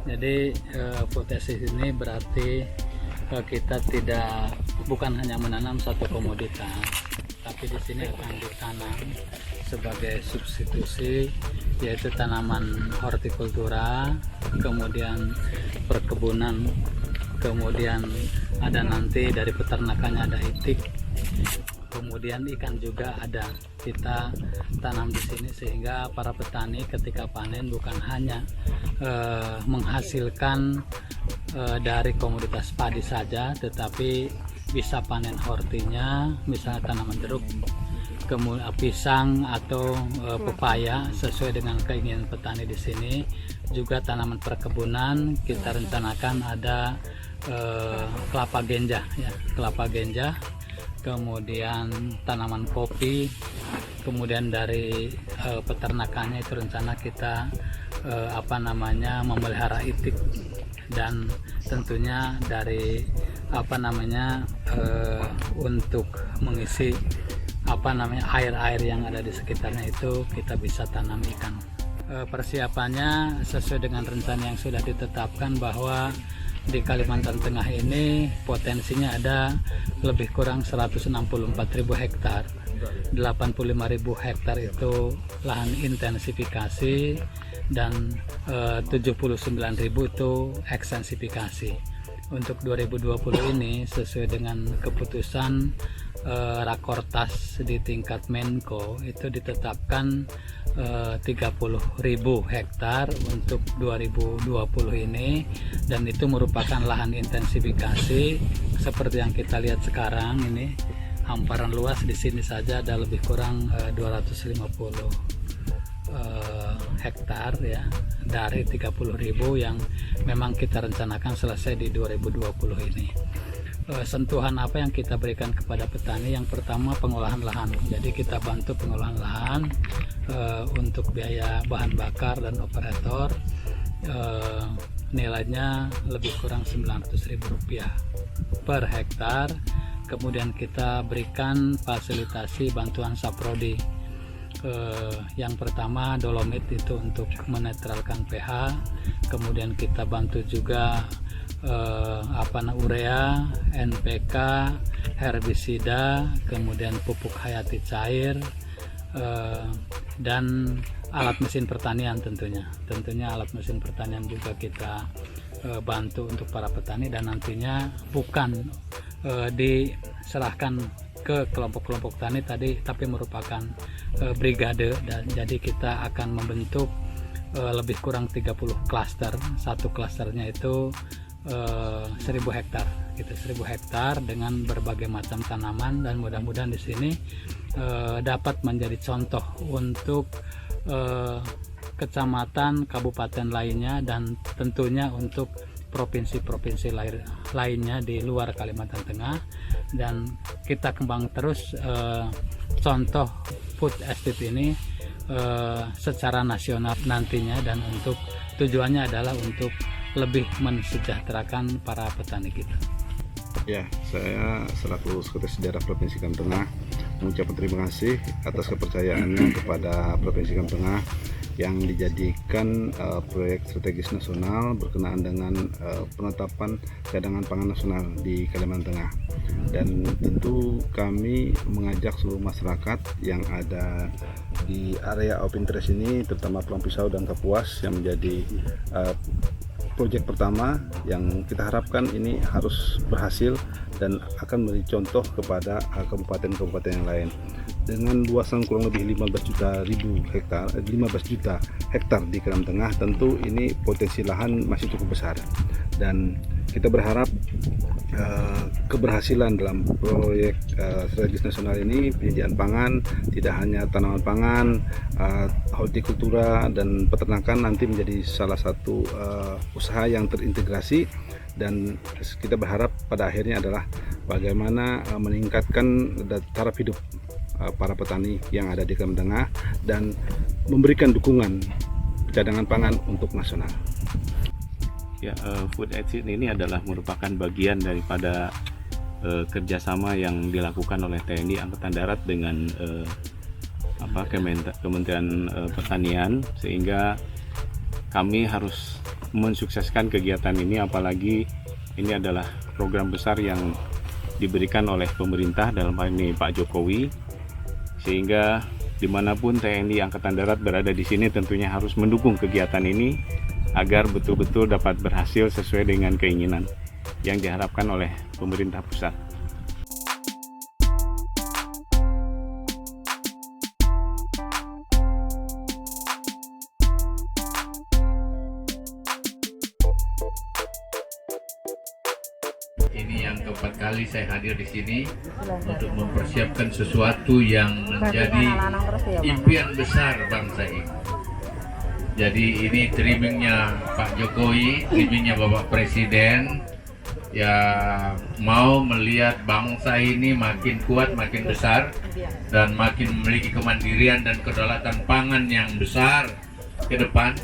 Jadi food estate ini berarti kita bukan hanya menanam satu komoditas, tapi di sini akan ditanam sebagai substitusi, yaitu tanaman hortikultura, kemudian perkebunan, kemudian ada nanti dari peternakannya ada itik, kemudian ikan juga ada. Kita tanam di sini sehingga para petani ketika panen bukan hanya menghasilkan dari komoditas padi saja, tetapi bisa panen hortinya, misalnya tanaman jeruk, kemudian pisang atau pepaya sesuai dengan keinginan petani di sini. Juga tanaman perkebunan kita rencanakan ada kelapa genjah, ya, kelapa genjah, kemudian tanaman kopi, kemudian dari peternakannya itu rencana kita memelihara itik, dan tentunya dari untuk mengisi air-air yang ada di sekitarnya itu kita bisa tanam ikan. Persiapannya sesuai dengan rencana yang sudah ditetapkan bahwa di Kalimantan Tengah ini potensinya ada lebih kurang 164.000 hektar. 85.000 hektar itu lahan intensifikasi dan 79.000 itu ekstensifikasi. Untuk 2020 ini sesuai dengan keputusan Rakortas di tingkat Menko itu ditetapkan 30.000 hektar untuk 2020 ini, dan itu merupakan lahan intensifikasi seperti yang kita lihat sekarang ini. Hamparan luas di sini saja ada lebih kurang 250 hektar, ya, dari 30.000 yang memang kita rencanakan selesai di 2020 ini. Sentuhan apa yang kita berikan kepada petani? Yang pertama, pengolahan lahan. Jadi kita bantu pengolahan lahan untuk biaya bahan bakar dan operator, nilainya lebih kurang Rp900.000 per hektar. Kemudian kita berikan fasilitasi bantuan saprodi. Yang pertama dolomit itu untuk menetralkan pH, kemudian kita bantu juga urea, NPK, herbisida, kemudian pupuk hayati cair, dan alat mesin pertanian tentunya alat mesin pertanian juga kita bantu untuk para petani, dan nantinya bukan diserahkan ke kelompok-kelompok tani tadi, tapi merupakan brigade, dan jadi kita akan membentuk lebih kurang 30 klaster. Satu klasternya itu 1.000 hektar gitu, 1.000 hektar dengan berbagai macam tanaman, dan mudah-mudahan di sini dapat menjadi contoh untuk kecamatan, kabupaten lainnya, dan tentunya untuk provinsi-provinsi lainnya di luar Kalimantan Tengah. Dan kita kembang terus contoh food estate ini secara nasional nantinya, dan untuk tujuannya adalah untuk lebih mensejahterakan para petani kita. Ya, saya selaku Sekretaris Daerah Provinsi Kalimantan Tengah mengucapkan terima kasih atas kepercayaannya kepada Provinsi Kalimantan Tengah yang dijadikan proyek strategis nasional berkenaan dengan penetapan cadangan pangan nasional di Kalimantan Tengah. Dan tentu kami mengajak seluruh masyarakat yang ada di area of interest ini, terutama Pulau Pisau dan Kapuas, yang menjadi proyek pertama yang kita harapkan ini harus berhasil dan akan memberi contoh kepada kabupaten-kabupaten yang lain. Dengan luasan kurang lebih 15 juta hektar di Kalimantan Tengah, tentu ini potensi lahan masih cukup besar, dan kita berharap keberhasilan dalam proyek strategis nasional ini, penyediaan pangan, tidak hanya tanaman pangan, hortikultura dan peternakan nanti menjadi salah satu usaha yang terintegrasi, dan kita berharap pada akhirnya adalah bagaimana meningkatkan taraf hidup para petani yang ada di Kalimantan Tengah dan memberikan dukungan cadangan pangan untuk nasional. Ya, food estate ini adalah merupakan bagian daripada kerjasama yang dilakukan oleh TNI Angkatan Darat dengan Kementerian Pertanian, sehingga kami harus mensukseskan kegiatan ini, apalagi ini adalah program besar yang diberikan oleh pemerintah, dalam hal ini Pak Jokowi, sehingga dimanapun TNI Angkatan Darat berada di sini tentunya harus mendukung kegiatan ini agar betul-betul dapat berhasil sesuai dengan keinginan yang diharapkan oleh pemerintah pusat. Ini yang keempat kali saya hadir di sini untuk mempersiapkan sesuatu yang menjadi impian besar bangsa ini. Jadi ini dreamingnya Pak Jokowi, dreamingnya Bapak Presiden, ya mau melihat bangsa ini makin kuat, makin besar, dan makin memiliki kemandirian dan kedaulatan pangan yang besar ke depan.